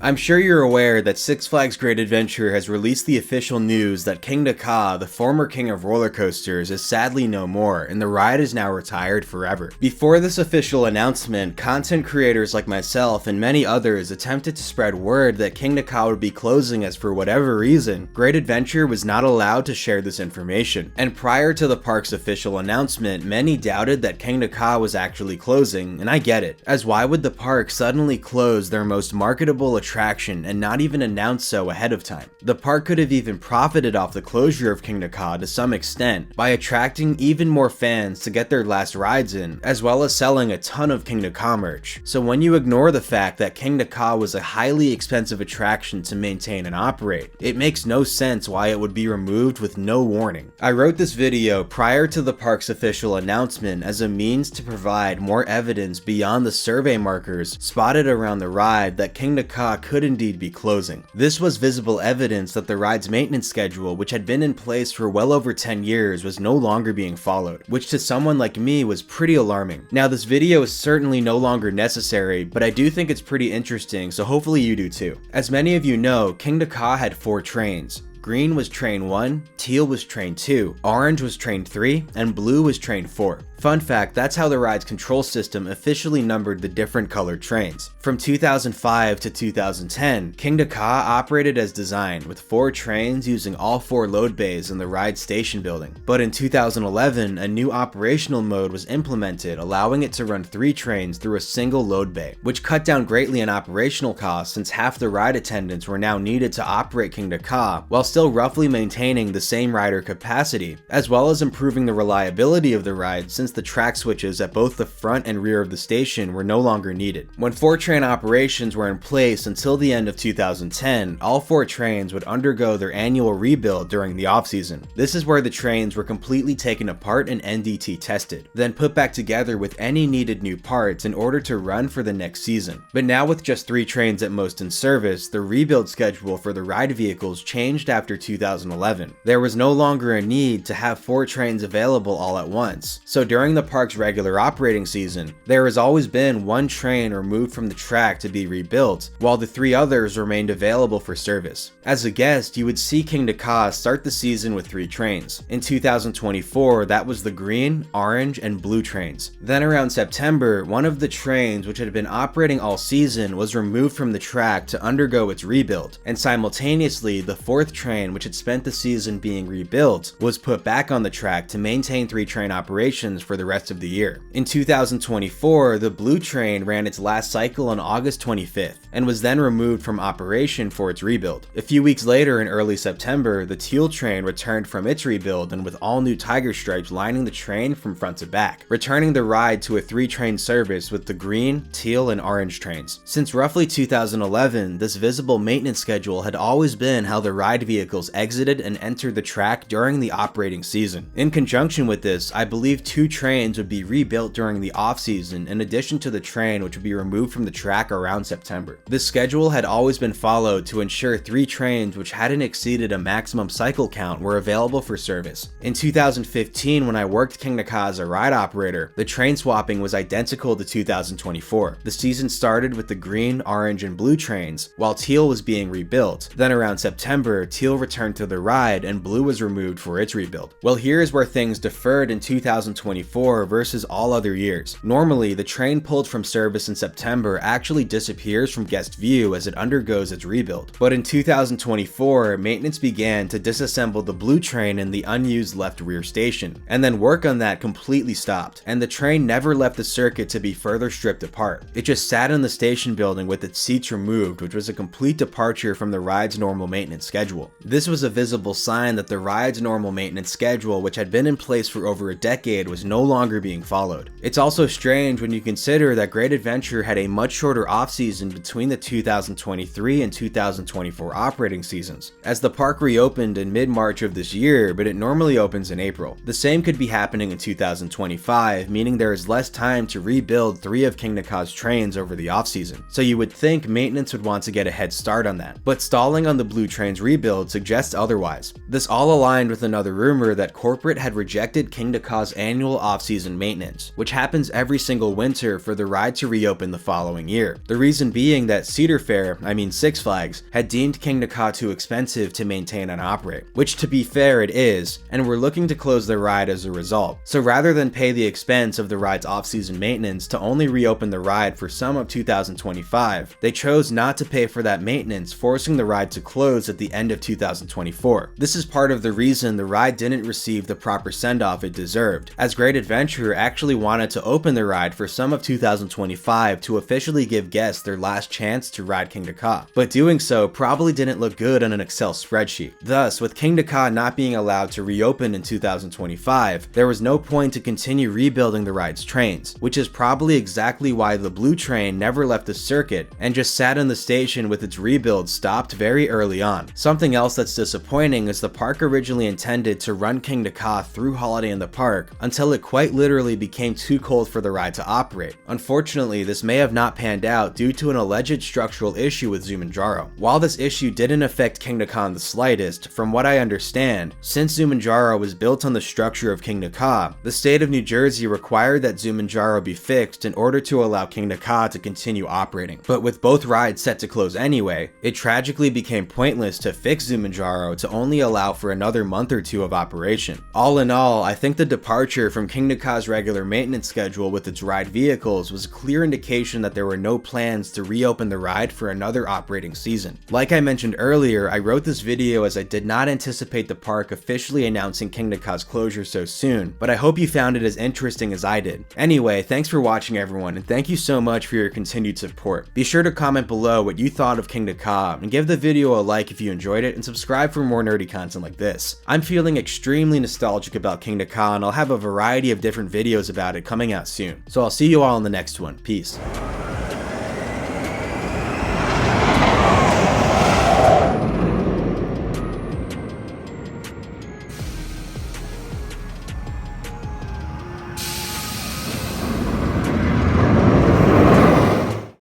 I'm sure you're aware that Six Flags Great Adventure has released the official news that Kingda Ka, the former king of roller coasters, is sadly no more, and the ride is now retired forever. Before this official announcement, content creators like myself and many others attempted to spread word that Kingda Ka would be closing, as for whatever reason, Great Adventure was not allowed to share this information. And prior to the park's official announcement, many doubted that Kingda Ka was actually closing, and I get it, as why would the park suddenly close their most marketable attraction and not even announce so ahead of time? The park could have even profited off the closure of Kingda Ka to some extent by attracting even more fans to get their last rides in, as well as selling a ton of Kingda Ka merch. So when you ignore the fact that Kingda Ka was a highly expensive attraction to maintain and operate, it makes no sense why it would be removed with no warning. I wrote this video prior to the park's official announcement as a means to provide more evidence beyond the survey markers spotted around the ride that Kingda Ka could indeed be closing. This was visible evidence that the ride's maintenance schedule, which had been in place for well over 10 years, was no longer being followed, which to someone like me was pretty alarming. Now, this video is certainly no longer necessary, but I do think it's pretty interesting, so hopefully you do too. As many of you know, Kingda Ka had 4 trains. Green was train 1, teal was train 2, orange was train 3, and blue was train 4. Fun fact, that's how the ride's control system officially numbered the different colored trains. From 2005 to 2010, Kingda Ka operated as designed, with 4 trains using all 4 load bays in the ride station building. But in 2011, a new operational mode was implemented, allowing it to run 3 trains through a single load bay, which cut down greatly on operational costs since half the ride attendants were now needed to operate Kingda Ka, while still roughly maintaining the same rider capacity, as well as improving the reliability of the ride since the track switches at both the front and rear of the station were no longer needed. When 4 train operations were in place until the end of 2010, all 4 trains would undergo their annual rebuild during the off-season. This is where the trains were completely taken apart and NDT tested, then put back together with any needed new parts in order to run for the next season. But now with just 3 trains at most in service, the rebuild schedule for the ride vehicles changed after 2011. There was no longer a need to have 4 trains available all at once, so during the park's regular operating season, there has always been 1 train removed from the track to be rebuilt, while the 3 others remained available for service. As a guest, you would see Kingda Ka start the season with 3 trains. In 2024, that was the green, orange, and blue trains. Then around September, one of the trains which had been operating all season was removed from the track to undergo its rebuild, and simultaneously, the 4th train, which had spent the season being rebuilt, was put back on the track to maintain 3 train operations for the rest of the year. In 2024, the blue train ran its last cycle on August 25th, and was then removed from operation for its rebuild. A few weeks later, in early September, the teal train returned from its rebuild and with all new tiger stripes lining the train from front to back, returning the ride to a 3-train service with the green, teal, and orange trains. Since roughly 2011, this visible maintenance schedule had always been how the ride vehicles exited and entered the track during the operating season. In conjunction with this, I believe 2 trains would be rebuilt during the off-season in addition to the train which would be removed from the track around September. This schedule had always been followed to ensure 3 trains which hadn't exceeded a maximum cycle count were available for service. In 2015, when I worked Kingda Ka as a ride operator, the train swapping was identical to 2024. The season started with the green, orange, and blue trains, while teal was being rebuilt. Then around September, teal returned to the ride and blue was removed for its rebuild. Well, here is where things deferred in 2024 versus all other years. Normally, the train pulled from service in September actually disappears from guest view as it undergoes its rebuild. But in 2024, maintenance began to disassemble the blue train in the unused left rear station, and then work on that completely stopped, and the train never left the circuit to be further stripped apart. It just sat in the station building with its seats removed, which was a complete departure from the ride's normal maintenance schedule. This was a visible sign that the ride's normal maintenance schedule, which had been in place for over a decade, was no longer being followed. It's also strange when you consider that Great Adventure had a much shorter off-season between the 2023 and 2024 operating seasons, as the park reopened in mid-March of this year, but it normally opens in April. The same could be happening in 2025, meaning there is less time to rebuild 3 of Kingda Ka's trains over the off-season, so you would think maintenance would want to get a head start on that. But stalling on the blue train's rebuild suggests otherwise. This all aligned with another rumor that corporate had rejected Kingda Ka's annual off-season maintenance, which happens every single winter for the ride to reopen the following year. The reason being that Six Flags, had deemed Kingda Ka too expensive to maintain and operate, which to be fair it is, and we're looking to close the ride as a result. So rather than pay the expense of the ride's off-season maintenance to only reopen the ride for some of 2025, they chose not to pay for that maintenance, forcing the ride to close at the end of 2024. This is part of the reason the ride didn't receive the proper send-off it deserved, as Great Adventure actually wanted to open the ride for some of 2025 to officially give guests their last chance to ride Kingda Ka, but doing so probably didn't look good on an Excel spreadsheet. Thus, with Kingda Ka not being allowed to reopen in 2025, there was no point to continue rebuilding the ride's trains, which is probably exactly why the blue train never left the circuit and just sat in the station with its rebuild stopped very early on. Something else that's disappointing is the park originally intended to run Kingda Ka through Holiday in the Park until it quite literally became too cold for the ride to operate. Unfortunately, this may have not panned out due to an alleged structural issue with Zumanjaro. While this issue didn't affect Kingda Ka in the slightest, from what I understand, since Zumanjaro was built on the structure of Kingda Ka, the state of New Jersey required that Zumanjaro be fixed in order to allow Kingda Ka to continue operating. But with both rides set to close anyway, it tragically became pointless to fix Zumanjaro to only allow for another month or two of operation. All in all, I think the departure from Kingda Ka's regular maintenance schedule with its ride vehicles was a clear indication that there were no plans to reopen the ride for another operating season. Like I mentioned earlier, I wrote this video as I did not anticipate the park officially announcing Kingda Ka's closure so soon, but I hope you found it as interesting as I did. Anyway, thanks for watching everyone, and thank you so much for your continued support. Be sure to comment below what you thought of Kingda Ka, and give the video a like if you enjoyed it, and subscribe for more nerdy content like this. I'm feeling extremely nostalgic about Kingda Ka, and I'll have a variety of different videos about it coming out soon. So I'll see you all in the next one. Peace.